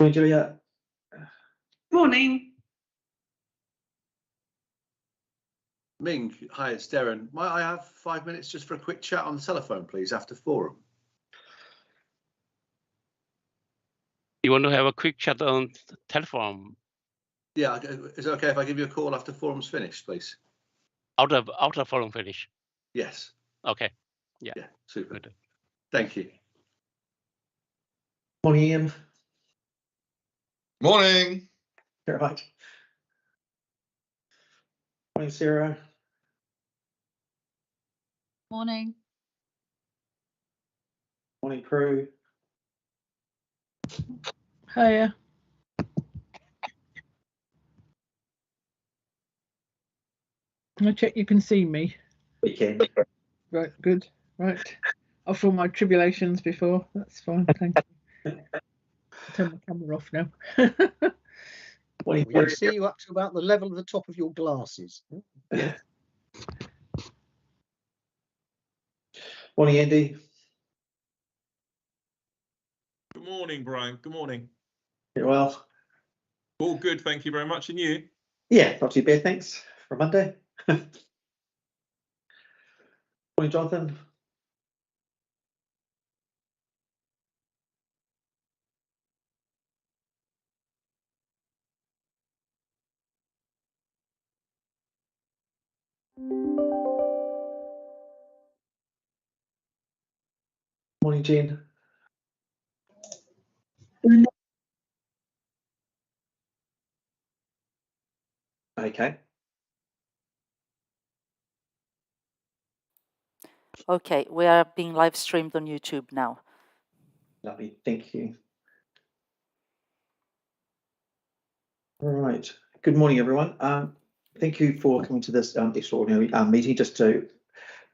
Morning, Julia. Morning. Ming, hi, it's Darren. Might I have 5 minutes just for a quick chat on the telephone, please, after forum? You want to have a quick chat on telephone? Yeah, is it okay if I give you a call after forum's finished, please? Out of forum finish. Yes. Okay. Yeah. Yeah, super. Good. Thank you. Morning, Ian. Morning. You're right. Morning, Sarah. Morning. Morning, crew. Hiya. I check you can see me. We can. Right, good. Right. After all my tribulations before, that's fine. Thank you. Turn my camera off now. Morning, We can Bruce. see you up to about the level of the top of your glasses. Morning, Andy. Good morning, Brian. Good morning. You well? All good, thank you very much. And you? Yeah, not too bad, thanks. For Monday. Morning, Jonathan. Morning, Jen. Okay. Okay, we are being live streamed on YouTube now. Lovely, thank you. All right. Good morning, everyone. Thank you for coming to this extraordinary meeting, just to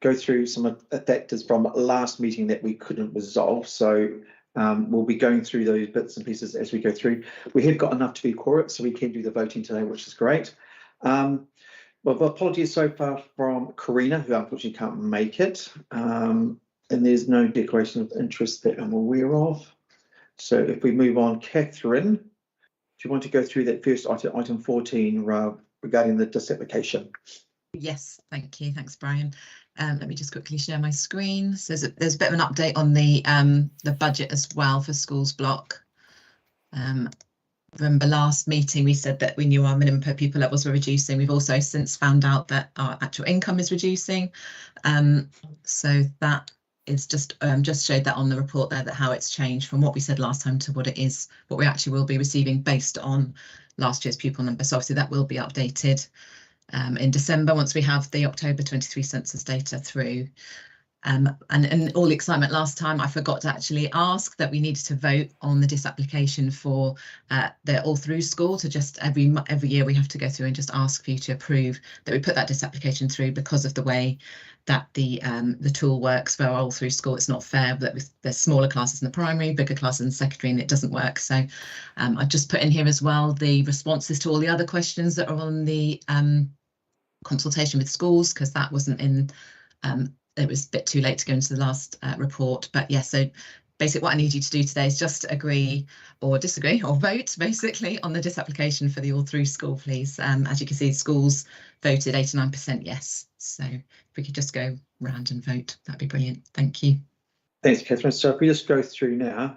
go through some of the factors from last meeting that we couldn't resolve. So we'll be going through those bits and pieces as we go through. We have got enough to be quorum, so we can do the voting today, which is great. Well, apologies so far from Karina, who unfortunately can't make it. And there's no declaration of interest that I'm aware of. So if we move on, Catherine, do you want to go through that first item 14 regarding the disapplication? Yes, thank you. Thanks, Brian. Let me just quickly share my screen. So there's a bit of an update on the budget as well for schools block. Remember last meeting we said that we knew our minimum per pupil levels were reducing. We've also since found out that our actual income is reducing. So that is just showed that on the report there, that how it's changed from what we said last time to what it is, what we actually will be receiving based on last year's pupil number. So obviously that will be updated in December once we have the October 23 census data through. And all the excitement last time, I forgot to actually ask that we needed to vote on the disapplication for the all through school. To just every year we have to go through and just ask for you to approve that we put that disapplication through, because of the way that the tool works for all through school. It's not fair that there's smaller classes in the primary, bigger classes in secondary, and it doesn't work. So I've just put in here as well the responses to all the other questions that are on the consultation with schools, because that wasn't in. It was a bit too late to go into the last report, but yes, so basically what I need you to do today is just agree or disagree or vote basically on the disapplication for the all through school, please. As you can see, schools voted 89% yes. So if we could just go round and vote, that'd be brilliant. Thank you. Thanks, Catherine. So if we just go through now,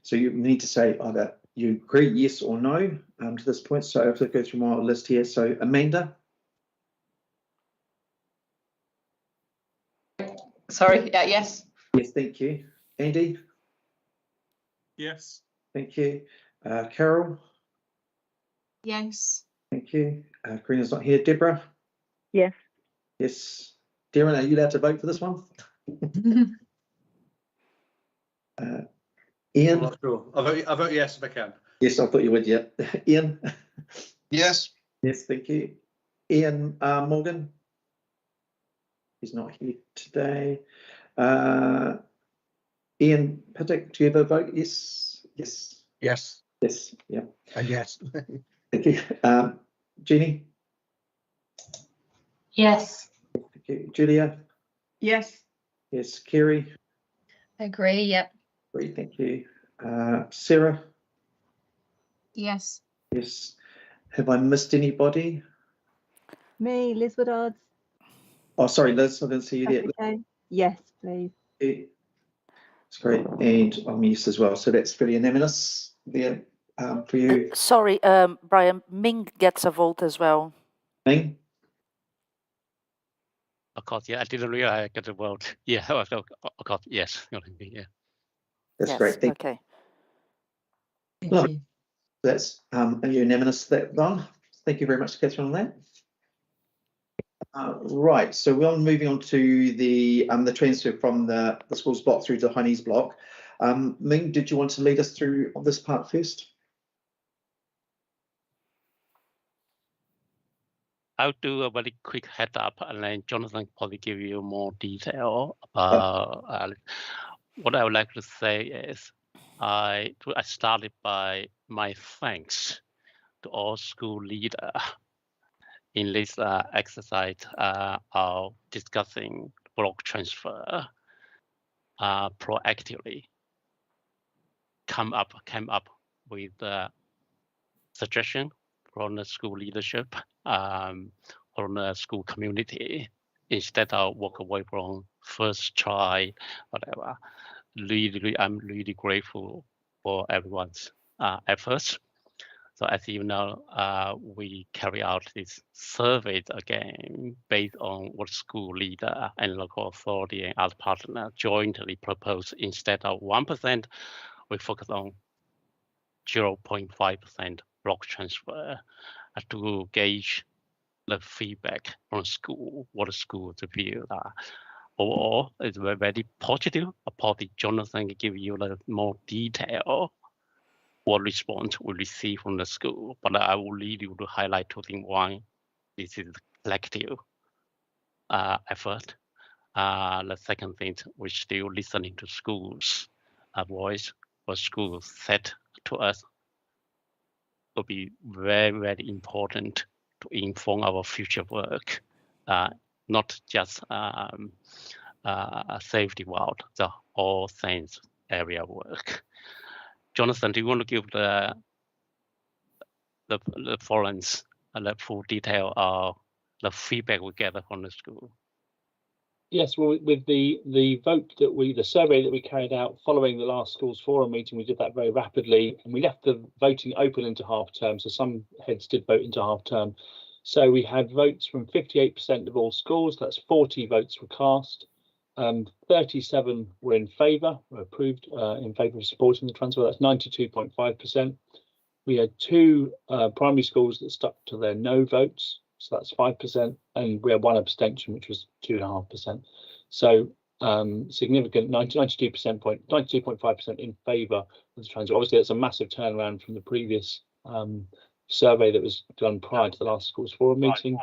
so you need to say either you agree, yes or no, to this point. So if I go through my list here, so Amanda. Sorry, yes. Yes, thank you. Andy. Yes. Thank you. Carol. Yes. Thank you. Karina's not here. Deborah. Yes. Yes. Darren, are you allowed to vote for this one? Ian. I'm not sure. I vote yes if I can. Yes, I thought you would. Yeah. Ian. Yes. Yes, thank you. Ian Morgan. He's not here today. Ian Pittock, do you have a vote? Yes. Yes. Yes. Yes. Yeah. And yes. Thank you. Jeannie. Yes. Thank you. Julia. Yes. Yes. Kerry. Agree. Yep. Great. Thank you. Sarah. Yes. Yes. Have I missed anybody? Me, Liz Woodard. Oh, sorry, Liz, I didn't see you there. Okay. Yes, please. It's great, and I'm yes as well. So that's fairly unanimous there for you, Sorry, Brian, Ming gets a vote as well. Ming. Of course, yeah, I didn't realize I got the vote. Yeah, of course, yes. Yeah. That's Yes, great. okay. Thank Lovely. you. That's unanimous that one. Thank you very much, Catherine, on that. Right, so we're moving on to the transfer from the schools block through to the Heine's block. Ming, did you want to lead us through on this part first? I'll do a very quick head up, and then Jonathan probably give you more detail about what I would like to say is I started by my thanks to all school leaders in this exercise of discussing block transfer proactively. Came up with a suggestion from the school leadership, from the school community, instead of walk away from first try, whatever. I'm really grateful for everyone's efforts. So as you know, we carry out this survey again based on what school leader and local authority and other partner jointly propose. Instead of 1%, we focus on 0.5% block transfer to gauge the feedback from school, what the school's view are. Overall, it's very, very positive. Probably Jonathan can give you the more detail what response we receive from the school, but I will lead you to highlight two things. One, this is collective effort. The second thing, we're still listening to schools' voice. What schools said to us will be very, very important to inform our future work, not just safety world, the all things area work. Jonathan, do you want to give the forums the full detail of the feedback we get from the school? Yes, well, with the survey that we carried out following the last schools forum meeting, we did that very rapidly, and we left the voting open into half term. So some heads did vote into half term. So we had votes from 58% of all schools. That's 40 votes were cast. 37 were in favour, were approved in favour of supporting the transfer. That's 92.5%. We had 2 primary schools that stuck to their no votes. So that's 5%, and we had 1 abstention, which was 2.5%. So significant 92.5% in favour of the transfer. Obviously, that's a massive turnaround from the previous survey that was done prior to the last schools forum meeting.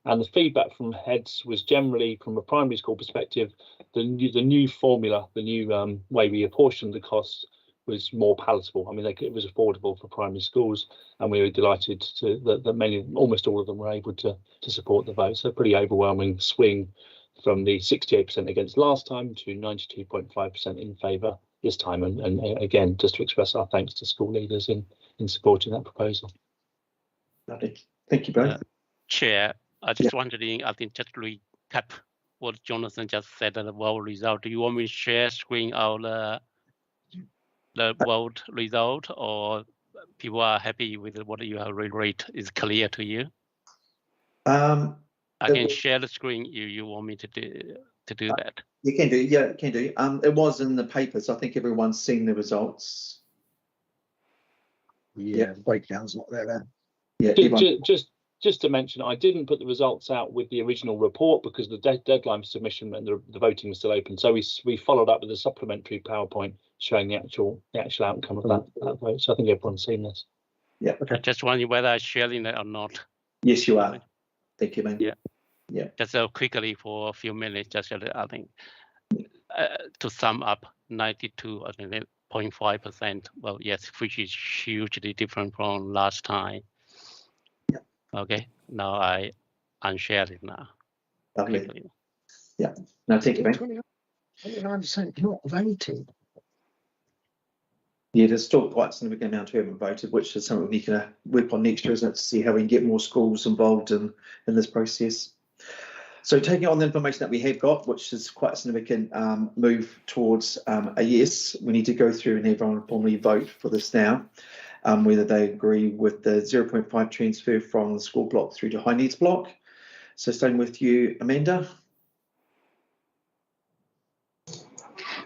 And the feedback from heads was generally, from a primary school perspective, the new formula, the new way we apportioned the costs was more palatable. I mean, it was affordable for primary schools, and we were delighted that almost all of them were able to support the vote. So a pretty overwhelming swing from the 68% against last time to 92.5% in favour this time. And again, just to express our thanks to school leaders in supporting that proposal. Lovely. Thank you both. Chair, I just wondering, I think just recap what Jonathan just said at the vote result. Do you want me to share screen of the vote result, or people are happy with what you have read is clear to you? I can share the screen. You want me to do that? You can do, yeah, you can do. It was in the papers. I think everyone's seen the results. Yeah, the breakdown's not there then. Yeah, just to mention, I didn't put the results out with the original report because the deadline for submission and the voting was still open. So we followed up with a supplementary PowerPoint showing the actual outcome of that vote. So I think everyone's seen this. Yeah. Okay. I just wondering whether I'm sharing it or not. Yes, you are. Thank you, man. Yeah. Just quickly for a few minutes, just I think to sum up, 92.5%. Well, yes, which is hugely different from last time. Yeah. Okay. Now I unshared it now. Lovely. Quickly. Yeah. No, thank you, man. 29% not voted. Yeah, there's still quite a significant amount who haven't voted, which is something we can work on next year, isn't it, to see how we can get more schools involved in this process. So taking on the information that we have got, which is quite a significant move towards a yes, we need to go through and everyone formally vote for this now, whether they agree with the 0.5 transfer from the school block through to high needs block. So starting with you, Amanda.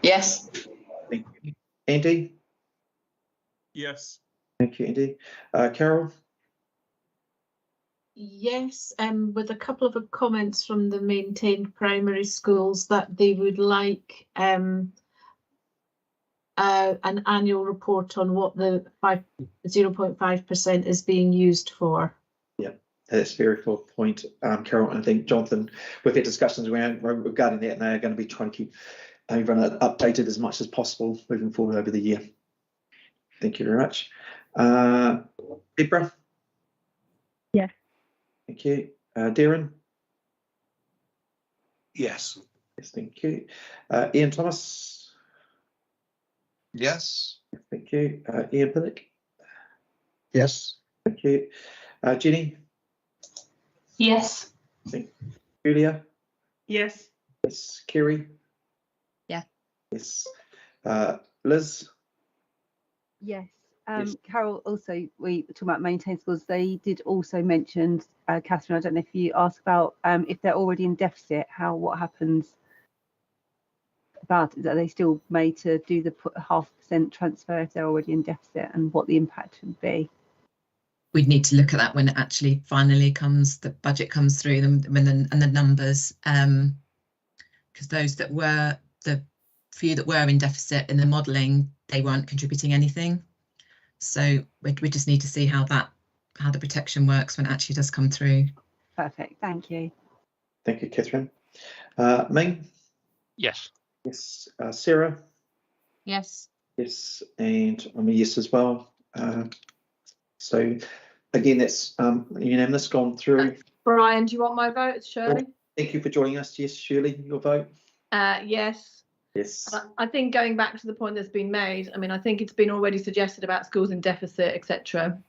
Yes. Thank you. Andy. Yes. Thank you, Andy. Carol. Yes, with a couple of comments from the maintained primary schools that they would like an annual report on what the 0.5% is being used for. Yeah, that's a very fair point, Carol. And I think, Jonathan, we've had discussions regarding that, and they're going to be trying to keep everyone updated as much as possible moving forward over the year. Thank you very much. Deborah? Yes. Thank you. Darren? Yes. Yes, thank you. Ian Thomas? Yes. Thank you. Ian Pinnock? Yes. Thank you. Jenny? Yes. Thank you. Julia? Yes. Yes. Kerry? Yeah. Yes. Liz? Yes. Yes. Carol, also, we talking about maintained schools, they did also mention, Catherine, I don't know if you asked about if they're already in deficit, what happens about it? Are they still made to do the 0.5% transfer if they're already in deficit, and what the impact would be? We'd need to look at that when it actually finally comes, the budget comes through them and the numbers, because those that were, the few that were in deficit in the modelling, they weren't contributing anything. So we just need to see how the protection works when it actually does come through. Perfect, thank you. Thank you, Catherine. Ming? Yes. Yes. Sarah? Yes. Yes, and I'm a yes as well. So again, that's unanimous, gone through. Brian, do you want my vote? It's Shirley. Thank you for joining us. Yes, Shirley, your vote? Yes. Yes. I think going back to the point that's been made, I mean, I think it's been already suggested about schools in deficit, etc.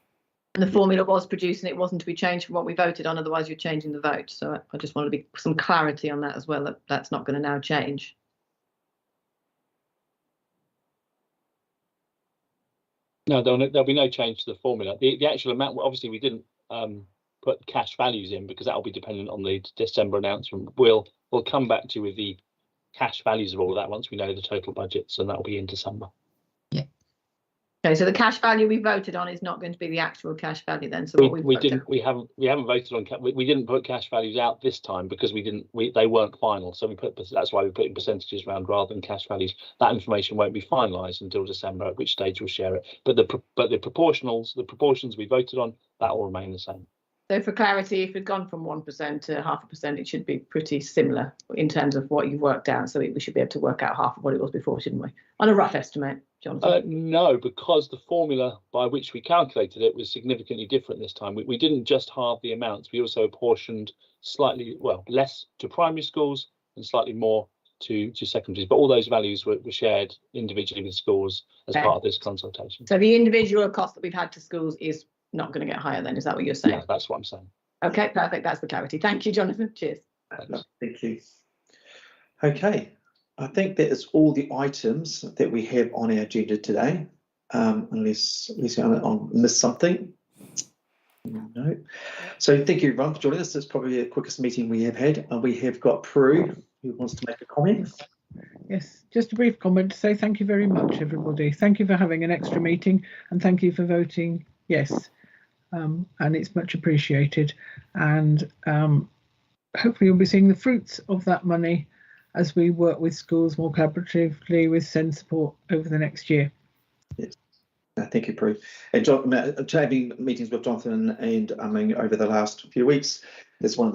And the formula was produced and it wasn't to be changed from what we voted on, otherwise you're changing the vote. So I just want to be some clarity on that as well, that that's not going to now change. No, there'll be no change to the formula. The actual amount, obviously, we didn't put cash values in because that will be dependent on the December announcement. We'll come back to you with the cash values of all of that once we know the total budgets, and that will be in December. Yeah. Okay, so the cash value we voted on is not going to be the actual cash value then. So we haven't voted on. We didn't put cash values out this time because they weren't final. So that's why we put in percentages round rather than cash values. That information won't be finalised until December, at which stage we'll share it. But the proportions we voted on, that will remain the same. So for clarity, if we've gone from 1% to 0.5%, it should be pretty similar in terms of what you've worked out. So we should be able to work out half of what it was before, shouldn't we? On a rough estimate, Jonathan. No, because the formula by which we calculated it was significantly different this time. We didn't just halve the amounts. We also apportioned slightly, less to primary schools and slightly more to secondaries. But all those values were shared individually with schools as part of this consultation. So the individual cost that we've had to schools is not going to get higher then, is that what you're saying? Yeah, that's what I'm saying. Okay, perfect. That's the clarity. Thank you, Jonathan. Cheers. Thank you. Okay, I think that is all the items that we have on our agenda today, unless I missed something. No. So thank you everyone for joining us. It's probably the quickest meeting we have had, and we have got Prue who wants to make a comment. Yes, just a brief comment to say thank you very much, everybody. Thank you for having an extra meeting, and thank you for voting yes. And it's much appreciated, and hopefully you'll be seeing the fruits of that money as we work with schools more collaboratively with SEND support over the next year. Yes. Thank you, Prue. And having meetings with Jonathan and over the last few weeks, it's one of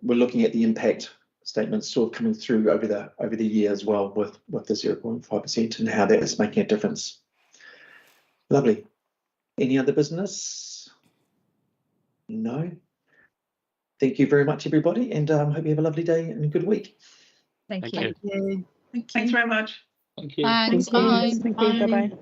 we're looking at the impact statements sort of coming through over the year as well with the 0.5% and how that is making a difference. Lovely. Any other business? No. Thank you very much, everybody, and hope you have a lovely day and a good week. Thank you. you. Thanks very much. Thank you. Thanks. Thank you. Bye.